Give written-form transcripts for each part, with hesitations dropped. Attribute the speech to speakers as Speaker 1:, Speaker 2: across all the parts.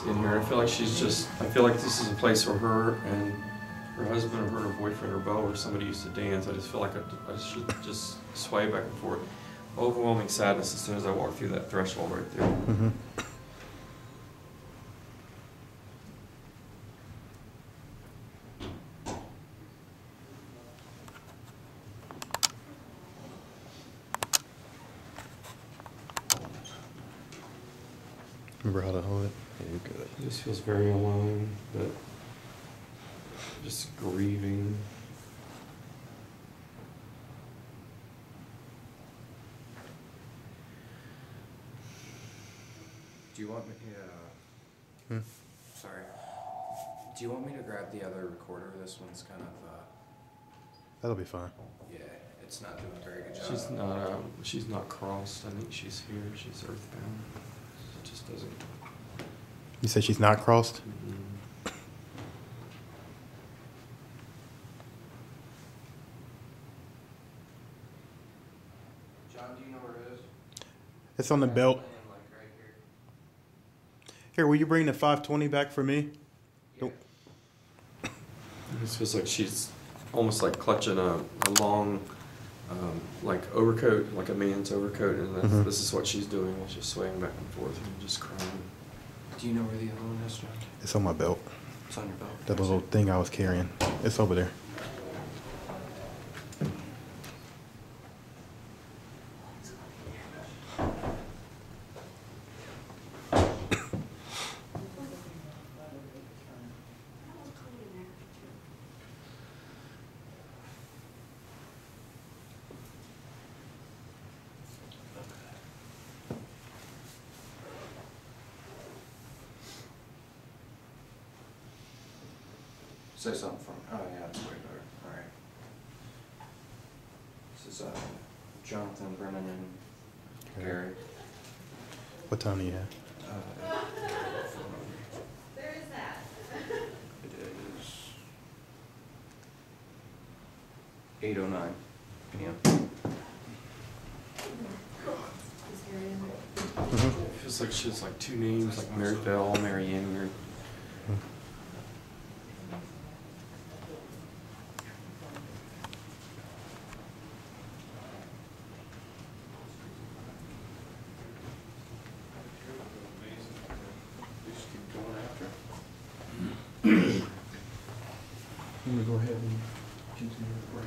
Speaker 1: in here. I feel like I feel like this is a place where her and her husband or her boyfriend or beau or somebody used to dance. I just feel like I should just sway back and forth. Overwhelming sadness as soon as I walk through that threshold right there.
Speaker 2: Mm-hmm. Remember how to hold it? Yeah, you're good.
Speaker 1: It just feels very alone, but just grieving.
Speaker 3: Do you want me Sorry. Do you want me to grab the other recorder? This one's kind of,
Speaker 2: That'll be fine.
Speaker 3: yeah, it's not doing a very good job.
Speaker 1: She's not crossed. I think she's here. She's earthbound. It just doesn't.
Speaker 2: You said she's not crossed?
Speaker 1: Mm-hmm.
Speaker 3: John, do you know where it is?
Speaker 2: It's on the belt.
Speaker 3: Like right here.
Speaker 2: Here, will you bring the 520 back for me?
Speaker 3: Yeah.
Speaker 1: It feels like she's almost like clutching a long, like overcoat, like a man's overcoat, and this is what she's doing. She's just swaying back and forth and just crying.
Speaker 3: Do you know where the other one is, John?
Speaker 2: It's on my belt.
Speaker 3: It's on your belt.
Speaker 2: That little thing I was carrying. It's over there.
Speaker 3: Say something for me. Oh, yeah, that's way better. All right. This is Jonathan, Brennan, and Garry.
Speaker 2: What time do you have?
Speaker 4: There is that.
Speaker 3: It is 8:09 p.m.
Speaker 1: It feels like she has like two names, like Mary Bell, Mary Ann, Mary. I'm gonna go ahead and continue to bring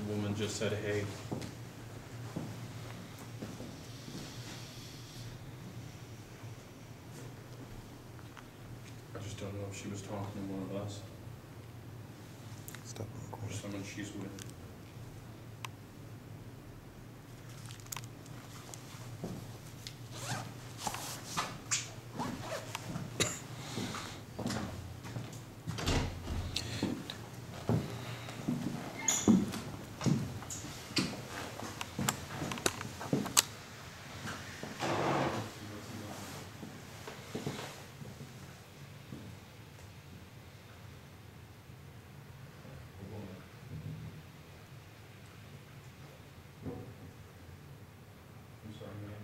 Speaker 5: The woman just said, hey. I just don't know if she was talking to one of us
Speaker 2: Stop
Speaker 5: or
Speaker 2: recording.
Speaker 5: someone she's with. I'm sorry, ma'am.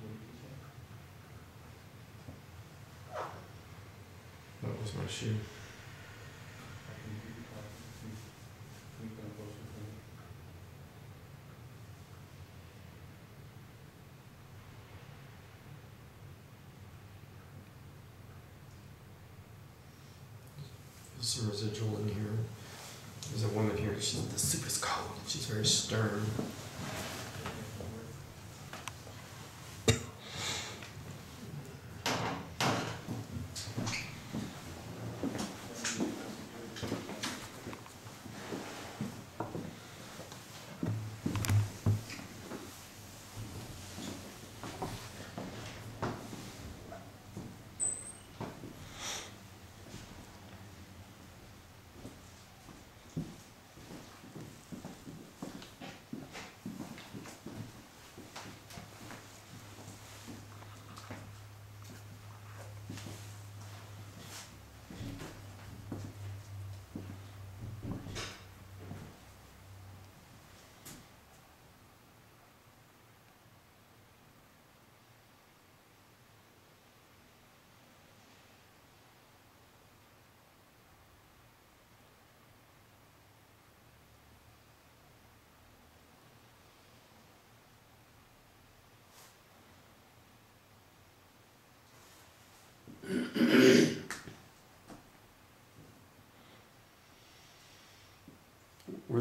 Speaker 5: What did you say?
Speaker 1: That was my shoe.
Speaker 5: Can you come closer to me?
Speaker 1: There's a residual in here. There's a woman here. The soup is cold. She's very stern. were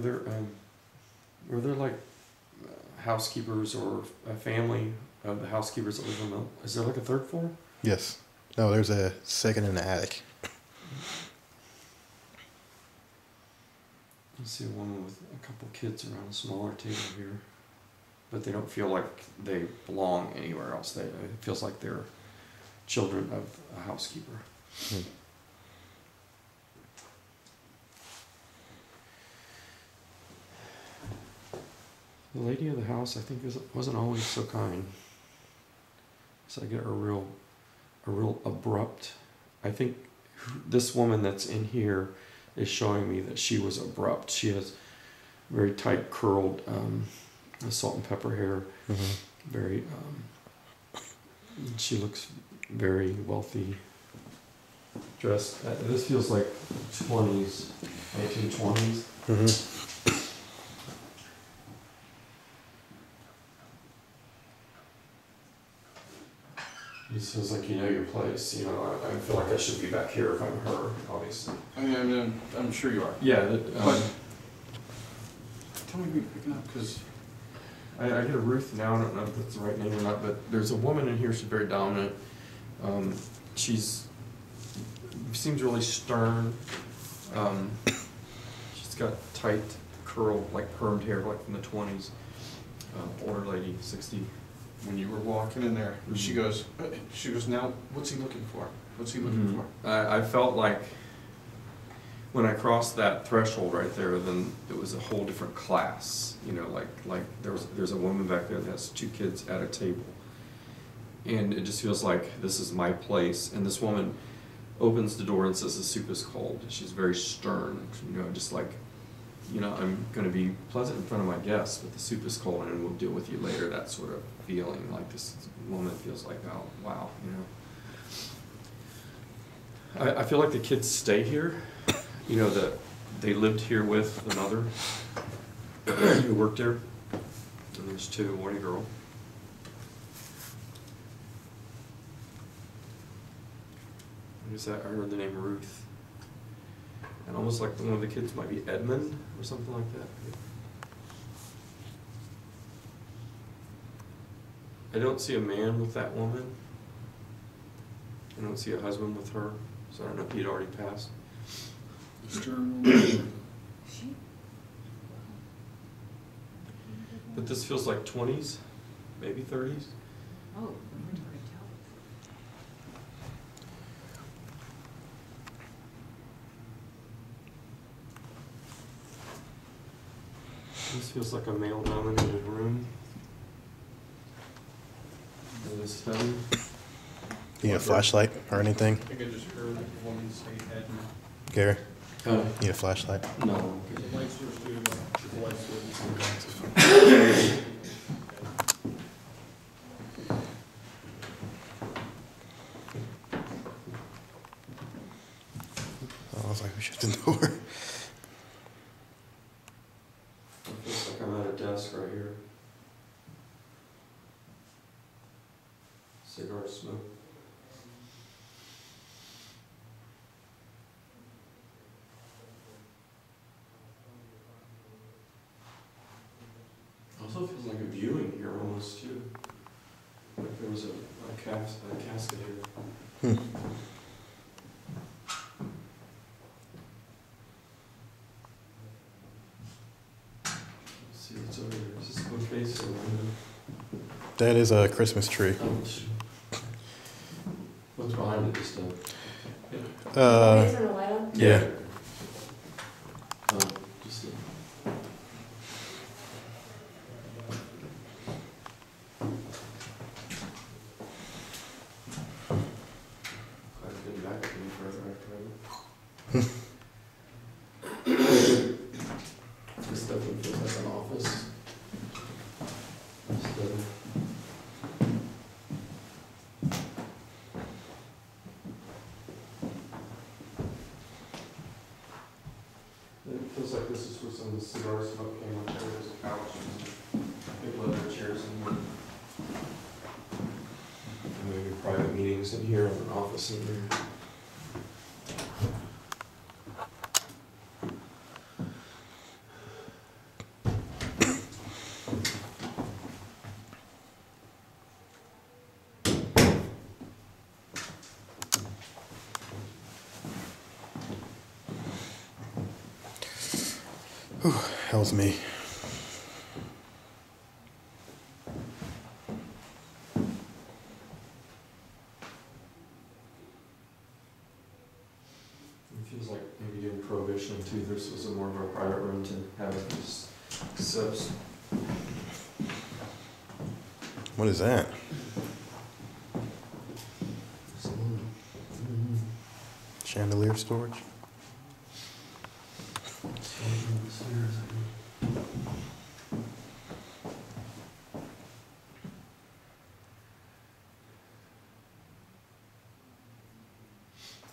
Speaker 1: there like housekeepers or a family of the housekeepers that live on the? Is there like a third floor?
Speaker 2: Yes. No, there's a second in the attic.
Speaker 1: I see a woman with a couple kids around a smaller table here, but they don't feel like they belong anywhere else. It feels like they're children of a housekeeper.
Speaker 2: Hmm.
Speaker 1: The lady of the house, I think, wasn't always so kind. So I get a real abrupt. I think this woman that's in here is showing me that she was abrupt. She has very tight curled salt and pepper hair.
Speaker 2: Mm-hmm.
Speaker 1: Very. She looks very wealthy. Dressed. This feels like 20s, 1920s.
Speaker 2: Mm-hmm.
Speaker 1: It feels like you know your place. You know, I feel like I should be back here if I'm her, obviously.
Speaker 5: I'm sure you are.
Speaker 1: Yeah,
Speaker 5: But tell me who you're picking up, because
Speaker 1: I get a Ruth now. I don't know if that's the right name or not, but there's a woman in here. She's very dominant. She's seems really stern. She's got tight, curled, like permed hair, like from the 20s. Older lady, 60.
Speaker 5: when you were walking in there, she goes, now, what's he looking for? What's he looking for?
Speaker 1: I felt like when I crossed that threshold right there, then it was a whole different class. You know, like there's a woman back there that has 2 kids at a table, and it just feels like this is my place. And this woman opens the door and says the soup is cold. She's very stern. You know, just like, you know, I'm going to be pleasant in front of my guests, but the soup is cold and we'll deal with you later. That sort of feeling. Like this woman feels like, oh wow, you know. I feel like the kids stay here. You know, that they lived here with the mother who worked there, and there's 2, boy and girl. I heard the name Ruth, and almost like one of the kids might be Edmund or something like that. I don't see a man with that woman. I don't see a husband with her, so I don't know if he'd already passed. But this feels like 20s, maybe 30s.
Speaker 4: Oh, we're talking
Speaker 1: This feels like a male-dominated room. It is heavy.
Speaker 2: You need a flashlight or anything,
Speaker 5: I think I just heard a woman say Edmund.
Speaker 2: Gary?
Speaker 1: Oh,
Speaker 2: Need a flashlight?
Speaker 1: no.
Speaker 5: The light source, dude. The light source.
Speaker 2: I was like, we shut the door.
Speaker 1: It feels like I'm at a desk right here. Cigar smoke. Also feels like a viewing here almost too. Like there was a casket here.
Speaker 2: Hmm.
Speaker 1: Let's see what's over here. Is this a bookcase or a window?
Speaker 2: That is a Christmas tree.
Speaker 1: What's behind it? Just
Speaker 4: Turn the light on?
Speaker 2: Yeah.
Speaker 1: Just I've been back any further after This definitely feels like an office. It feels like this is where some of the cigar smoke came up. There was a couch and big leather chairs in here. And maybe private meetings in here and an office in here.
Speaker 2: Hell's me.
Speaker 1: It feels like maybe during Prohibition too, this was a more of a private room to have these subs.
Speaker 2: What is that? Chandelier storage?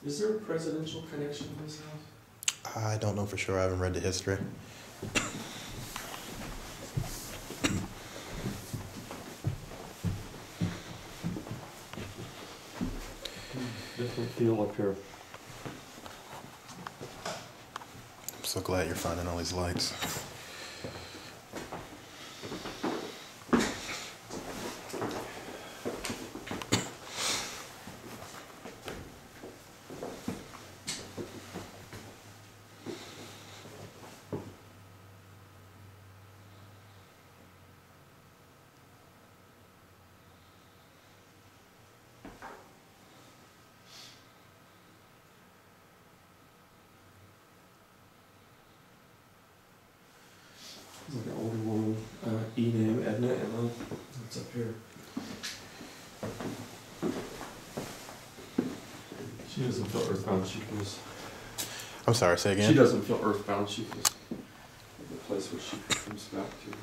Speaker 1: Is there a presidential connection to this house?
Speaker 2: I don't know for sure. I haven't read the history.
Speaker 1: Different feel up here.
Speaker 2: I'm so glad you're finding all these lights.
Speaker 1: There's like an older woman, E name, Edna, and what's up here? She doesn't feel earthbound, she feels.
Speaker 2: I'm sorry, say again?
Speaker 1: She doesn't feel earthbound, she feels the place where she comes back to.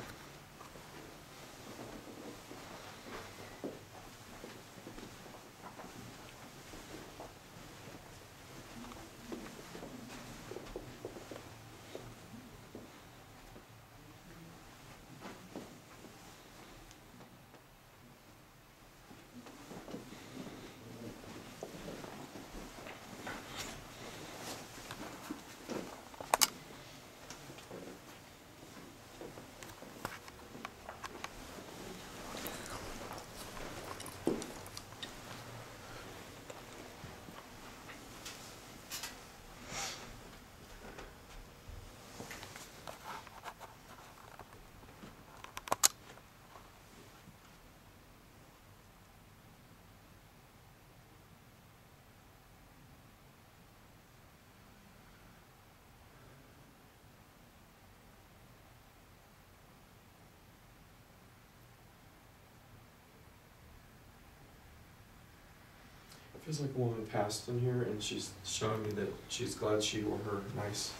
Speaker 1: Feels like a woman passed in here, and she's showing me that she's glad she wore her nice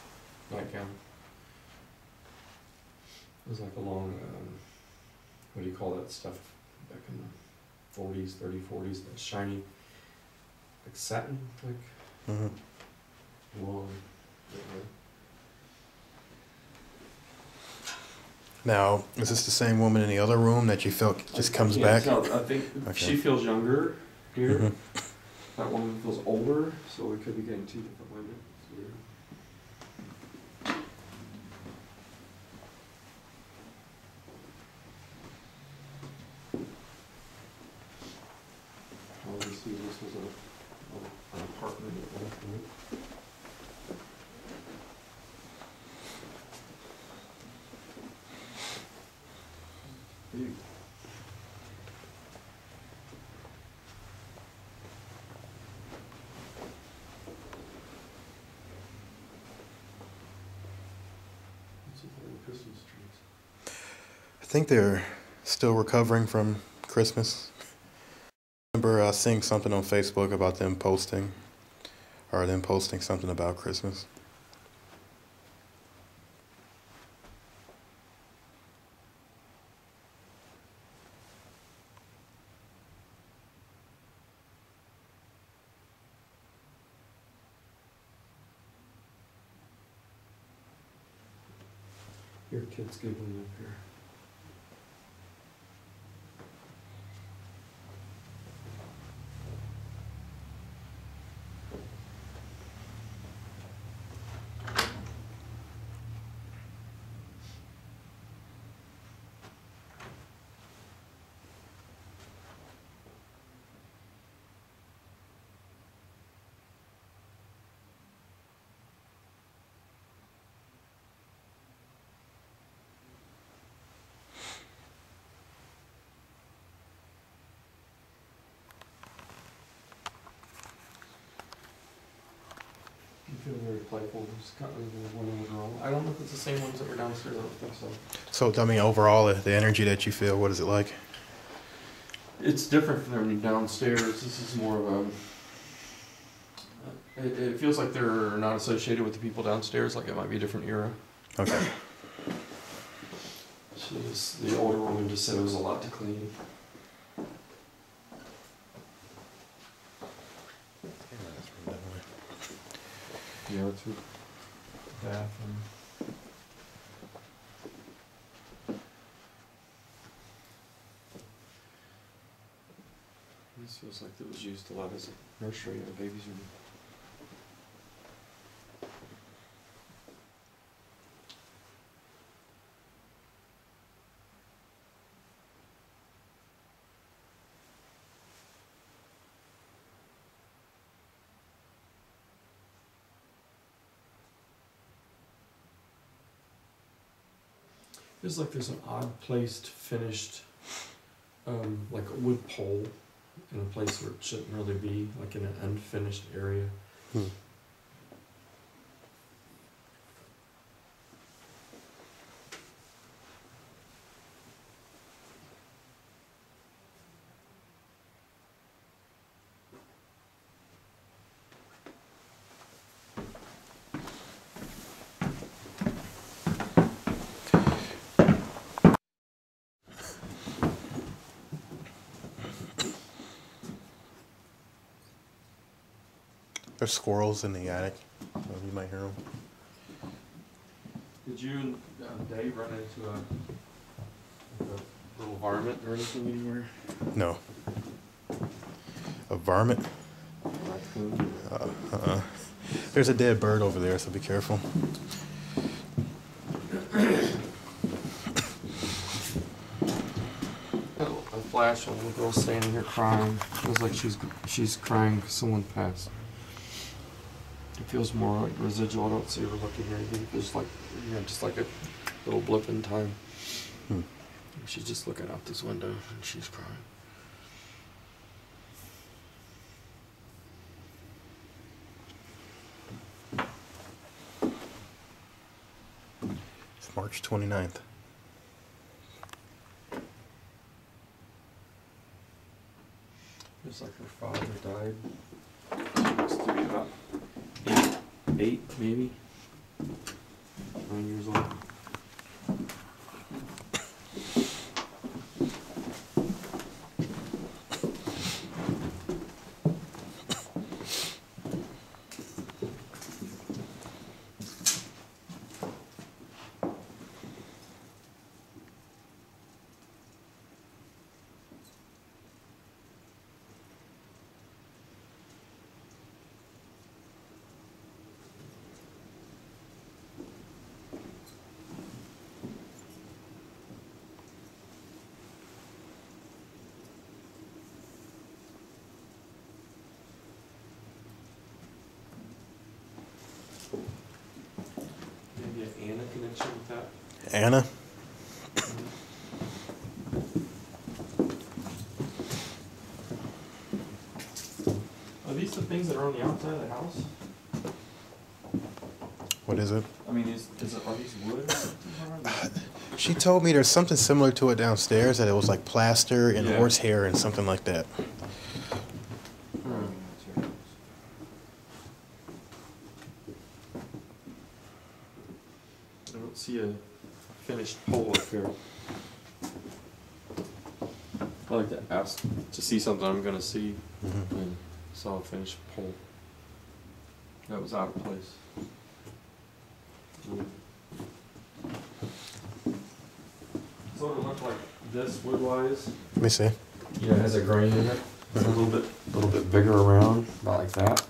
Speaker 1: nightgown. It was like a long, what do you call that stuff back in the 40s, 40s, that shiny, like satin, like long.
Speaker 2: Now, is this the same woman in the other room that you felt just comes
Speaker 1: I
Speaker 2: back?
Speaker 1: can't tell. I think
Speaker 2: Okay.
Speaker 1: she feels younger here.
Speaker 2: Mhm.
Speaker 1: That woman feels older, so we could be getting two different women. It's weird. Obviously, this was an apartment at one point. Big. Christmas trees.
Speaker 2: I think they're still recovering from Christmas. I remember seeing something on Facebook about them posting something about Christmas.
Speaker 1: Your kid's giggling up here. playful. Just kind of one of them wrong. I don't know if it's the same ones that were downstairs. I don't think so.
Speaker 2: So, I mean, overall, the energy that you feel, what is it like?
Speaker 1: It's different from downstairs. This is more of a. It feels like they're not associated with the people downstairs. Like it might be a different era.
Speaker 2: Okay.
Speaker 1: The older woman just said it was a lot to clean. Yeah, it's her bathroom. This feels like it was used a lot as a nursery and a baby's room. Feels like there's an odd placed finished, like a wood pole in a place where it shouldn't really be, like in an unfinished area.
Speaker 2: There's squirrels in the attic. You might hear them.
Speaker 1: Did you and Dave run into a little varmint or anything anywhere?
Speaker 2: No. A varmint?
Speaker 1: Raccoon?
Speaker 2: There's a dead bird over there, so be careful.
Speaker 1: A flash on the girl standing here crying. Feels like she's crying because someone passed. It feels more like residual. I don't see her looking or anything. It feels like, just like a little blip in time. She's just looking out this window and she's crying.
Speaker 2: It's March 29th.
Speaker 1: Feels like her father died. She looks to be about eight, maybe 9 years old. Maybe an Anna connection with that.
Speaker 2: Anna?
Speaker 1: Are these the things that are on the outside of the house?
Speaker 2: What is it?
Speaker 1: I mean, are these wood?
Speaker 2: She told me there's something similar to it downstairs, that it was like plaster and
Speaker 1: Yeah.
Speaker 2: horsehair and something like that.
Speaker 1: I don't see a finished pole up here. I like to ask to see something I'm gonna see, and saw a finished pole. That was out of place. So it looked like this wood-wise.
Speaker 2: Let me see.
Speaker 1: Yeah, it has a grain in it. It's a little bit bigger around, about like that.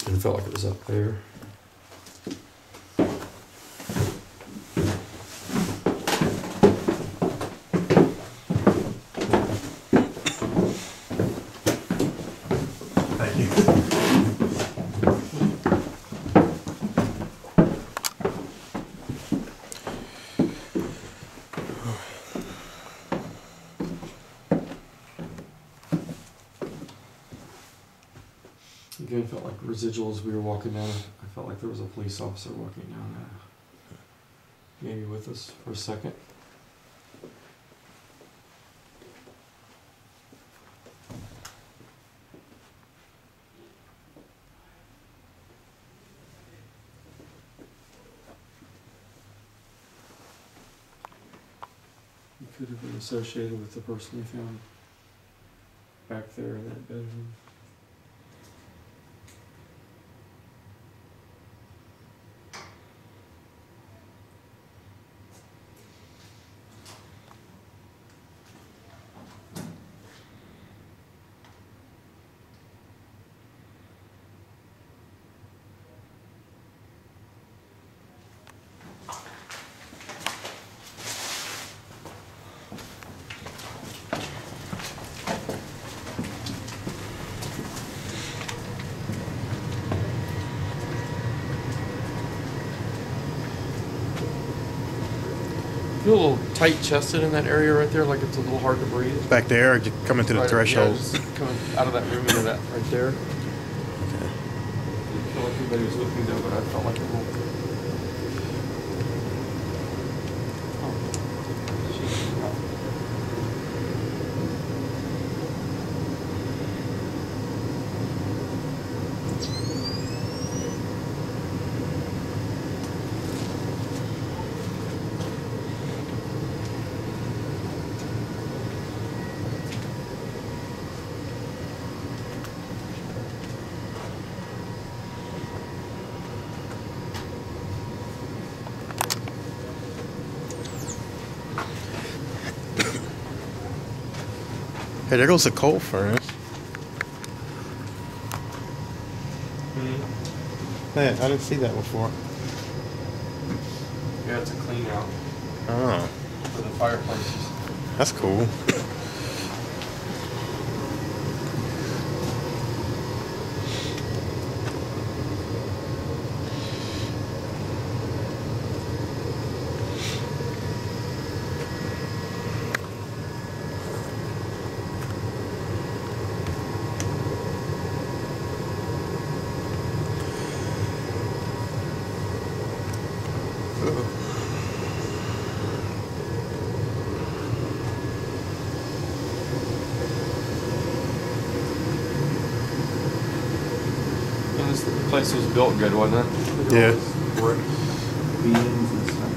Speaker 1: And it felt like it was up there.
Speaker 2: Thank you.
Speaker 1: Again, felt like residuals. We were walking down. I felt like there was a police officer walking down maybe with us for a second. It could have been associated with the person we found back there in that bedroom. Feel a little tight-chested in that area right there, like it's a little hard to breathe.
Speaker 2: Back there, or just coming to the
Speaker 1: Right,
Speaker 2: threshold?
Speaker 1: Yeah, just coming out of that room into that right there.
Speaker 2: Okay.
Speaker 1: I didn't feel like anybody was with me though, but I felt like a little.
Speaker 2: Hey, there goes the coal furnace. Man, I didn't see that before.
Speaker 1: Yeah, it's a clean out
Speaker 2: Oh,
Speaker 1: for the fireplaces.
Speaker 2: that's cool.
Speaker 1: And this place was built good, wasn't it? Look at
Speaker 2: Yeah.
Speaker 1: all this brick beams and stuff.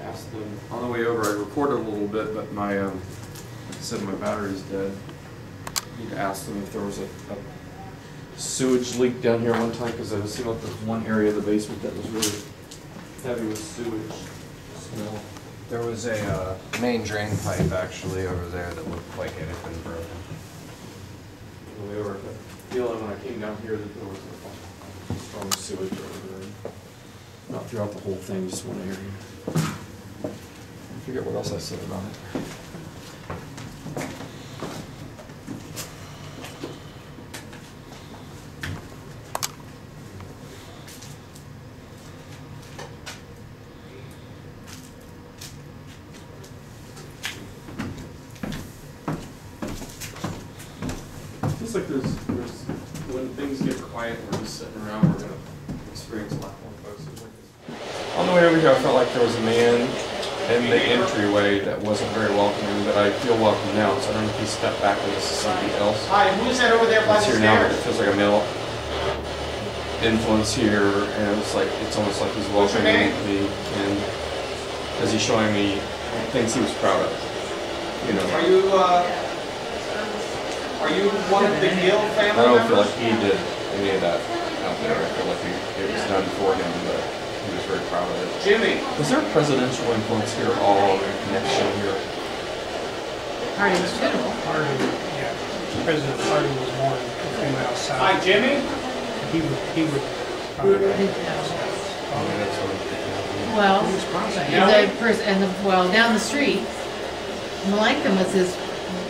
Speaker 1: Asked them on the way over. I recorded a little bit, but my like I said, my battery's dead. I need to ask them if there was a sewage leak down here one time, because it seemed like there was one area of the basement that was really heavy with sewage smell.
Speaker 3: There was a main drain pipe actually over there that looked like it had been broken.
Speaker 1: On the way over, I got the feeling when I came down here that there was a strong sewage over there. Not throughout the whole thing, just one area. I forget what else I said about it. Feels like there's when things get quiet and we're just sitting around, we're gonna experience a lot more folks like this. On the way over here, I felt like there was a man in the entryway that wasn't very welcoming, but I feel welcome now, so I don't know if he stepped back and this is somebody else.
Speaker 6: Hi, who's that over there by
Speaker 1: It's
Speaker 6: the
Speaker 1: here now, but it
Speaker 6: stairs?
Speaker 1: feels like a male influence here, and it's almost like he's
Speaker 6: What's your
Speaker 1: welcoming
Speaker 6: name?
Speaker 1: me, and as he's showing me things he was proud of, you know.
Speaker 6: Are you one of the Gill family
Speaker 1: I don't
Speaker 6: members?
Speaker 1: feel like he did any of that out there. I feel like it was done for him, but he was very proud of it.
Speaker 6: Jimmy,
Speaker 1: Was there a presidential influence here all on the connection here?
Speaker 4: Harding's funeral.
Speaker 7: Harding, yeah. President Harding was born a few miles south.
Speaker 6: hi Jimmy.
Speaker 7: He would probably.
Speaker 1: I mean, that's what I'm thinking.
Speaker 4: Well,
Speaker 7: He was sponsored.
Speaker 4: and the person, well, down the street, Melanchthon was his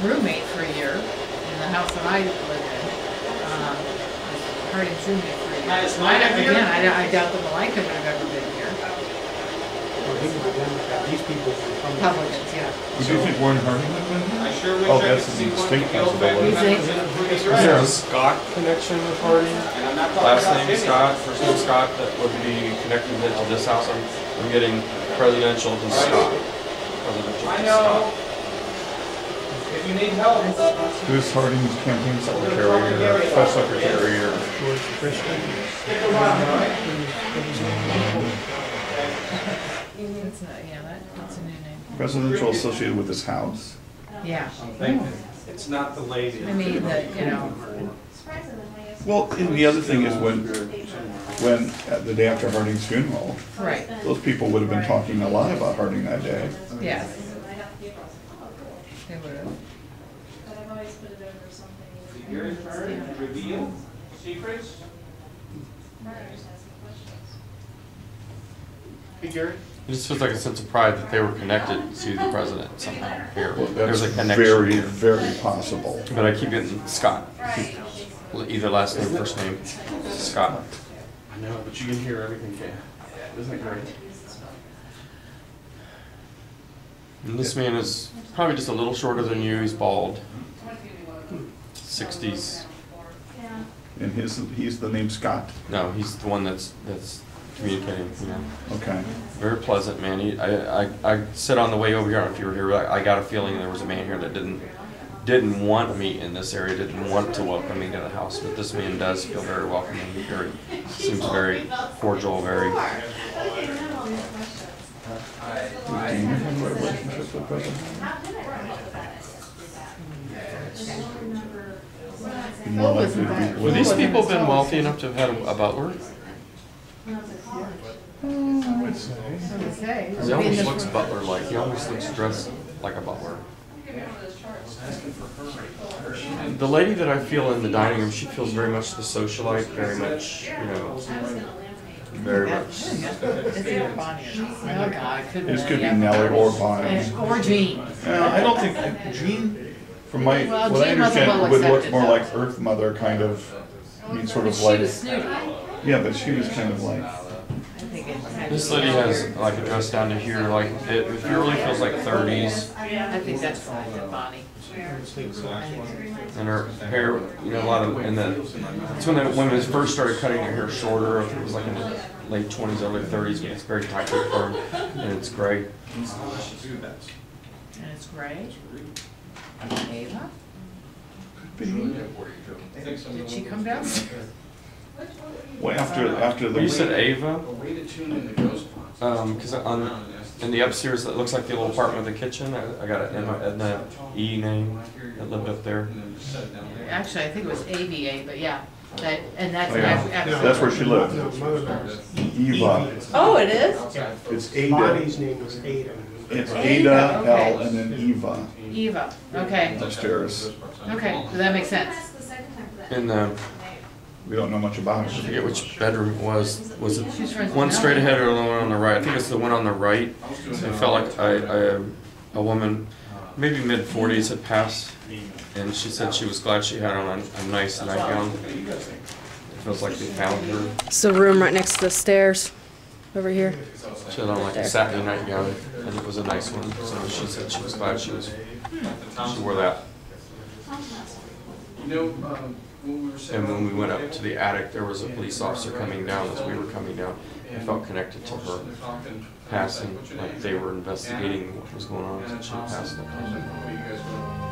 Speaker 4: roommate for a year in the house that I lived in. Was Harding's roommate for a year.
Speaker 6: Hi, is
Speaker 4: So I
Speaker 6: Melanchthon here?
Speaker 4: I doubt that Melanchthon would have ever been here.
Speaker 7: Well, he would have been, these people from
Speaker 4: Publicans, yeah.
Speaker 8: Would you think Warren Harding would have been?
Speaker 6: I sure wish
Speaker 8: Oh,
Speaker 6: I could
Speaker 8: that's
Speaker 6: see
Speaker 8: a
Speaker 6: one of
Speaker 8: distinct
Speaker 6: the Gill
Speaker 8: possibility.
Speaker 6: family
Speaker 4: You think?
Speaker 6: members in a
Speaker 1: Is
Speaker 6: pretty
Speaker 1: there a
Speaker 6: dress.
Speaker 1: Scott connection with Harding?
Speaker 6: And I'm not talking
Speaker 1: Last
Speaker 6: about
Speaker 1: name
Speaker 6: Vinny.
Speaker 1: Scott, first name Scott, that would be connected to this house. I'm getting presidential to Scott. Presidential
Speaker 6: I
Speaker 1: to
Speaker 6: know.
Speaker 1: Scott.
Speaker 6: If you need help,
Speaker 8: Who's Harding's campaign secretary or press secretary or?
Speaker 7: George Christian.
Speaker 6: stick around, all right?
Speaker 4: That's not, yeah, that's a new name.
Speaker 8: Presidential associated with this house?
Speaker 4: Yeah.
Speaker 6: I'm thinking, it's not the lady.
Speaker 4: I mean,
Speaker 8: Well, and the other thing is when the day after Harding's funeral,
Speaker 4: right,
Speaker 8: those people would have been talking a lot about Harding that day.
Speaker 4: yes. They would have.
Speaker 6: You're in turn, reveal secrets.
Speaker 7: Hey, Gary?
Speaker 1: It just feels like a sense of pride that they were connected to the president somehow here.
Speaker 8: Well,
Speaker 1: There's
Speaker 8: that's
Speaker 1: a connection
Speaker 8: very,
Speaker 1: here.
Speaker 8: very possible.
Speaker 1: But I keep getting Scott. Either last name, first name, Scott.
Speaker 5: I know, but you can hear everything, Kay. Isn't it great?
Speaker 1: And this man is probably just a little shorter than you. He's bald. 60s.
Speaker 8: And he's the name Scott?
Speaker 1: No, he's the one that's communicating. You know.
Speaker 8: Okay.
Speaker 1: Very pleasant man. I said on the way over here, I don't know if you were here, I got a feeling there was a man here that didn't want me in this area, didn't want to welcome me to the house, but this man does feel very welcoming. Seems very cordial, very.
Speaker 8: Do you have a relationship with President? More likely to be-
Speaker 1: Would these people been wealthy enough to have had a butler?
Speaker 7: I would say.
Speaker 4: I would say.
Speaker 1: He almost looks butler-like. He almost looks dressed like a butler. The lady that I feel in the dining room, she feels very much the socialite, very much, you know, very much.
Speaker 4: It's either Bonnie or not. Oh, God, it could be.
Speaker 8: This could be Nellie or Bonnie.
Speaker 4: Or Jean.
Speaker 8: I don't think, Jean, from what I
Speaker 4: Well, Jean wasn't
Speaker 8: understand,
Speaker 4: well
Speaker 8: would look
Speaker 4: accepted,
Speaker 8: more
Speaker 4: though.
Speaker 8: like Earth Mother, kind of, I mean, sort of
Speaker 4: She
Speaker 8: like,
Speaker 4: was snooty.
Speaker 8: yeah, but she was kind of like,
Speaker 4: I think it had
Speaker 1: This
Speaker 4: to be-
Speaker 1: lady has like a dress down to here, like it really feels like 30s,
Speaker 4: I think that's probably Bonnie.
Speaker 1: and her hair, you know, a lot of, and it's when the women first started cutting her hair shorter. It was like in the late 20s, early 30s, when it's very tightly curled, and it's gray.
Speaker 4: And it's gray. Ava? Did she come downstairs?
Speaker 8: well, after
Speaker 1: You said
Speaker 8: the,
Speaker 1: Ava?
Speaker 5: A way to tune in the ghost ponds.
Speaker 1: Because in the upstairs, it looks like the little apartment with the kitchen. I got an Edna E name that lived up there.
Speaker 5: And then just set it down there.
Speaker 4: Actually, I think it was AVA, but yeah. That, and that's
Speaker 8: Oh, yeah.
Speaker 4: actually.
Speaker 8: That's where she lived.
Speaker 7: No, mother.
Speaker 8: Eva.
Speaker 4: Oh, it is?
Speaker 7: Yeah.
Speaker 8: It's Ada.
Speaker 7: Bonnie's name was Ada.
Speaker 8: It's
Speaker 4: Ada,
Speaker 8: Ada,
Speaker 4: okay.
Speaker 8: L, and then Eva
Speaker 4: Eva, okay.
Speaker 8: upstairs.
Speaker 4: Okay, so that makes sense.
Speaker 1: And
Speaker 8: We don't know much about
Speaker 1: I
Speaker 8: her.
Speaker 1: forget which bedroom it was. Was it
Speaker 4: She's friends with
Speaker 1: one straight
Speaker 4: Nellie.
Speaker 1: ahead or the one on the right? I think it's the one on the right. It felt like a woman, maybe mid-40s, had passed, and she said she was glad she had on a nice nightgown. It feels like they found her.
Speaker 9: It's the room right next to the stairs over here.
Speaker 1: She had on like a satin nightgown, and it was a nice one. So she said she was glad she wore that.
Speaker 5: You know, when we were saying.
Speaker 1: And when we went up to the attic, there was a police officer coming down as we were coming down. I felt connected to her passing, like they were investigating what was going on since she had passed.
Speaker 5: What do you guys want?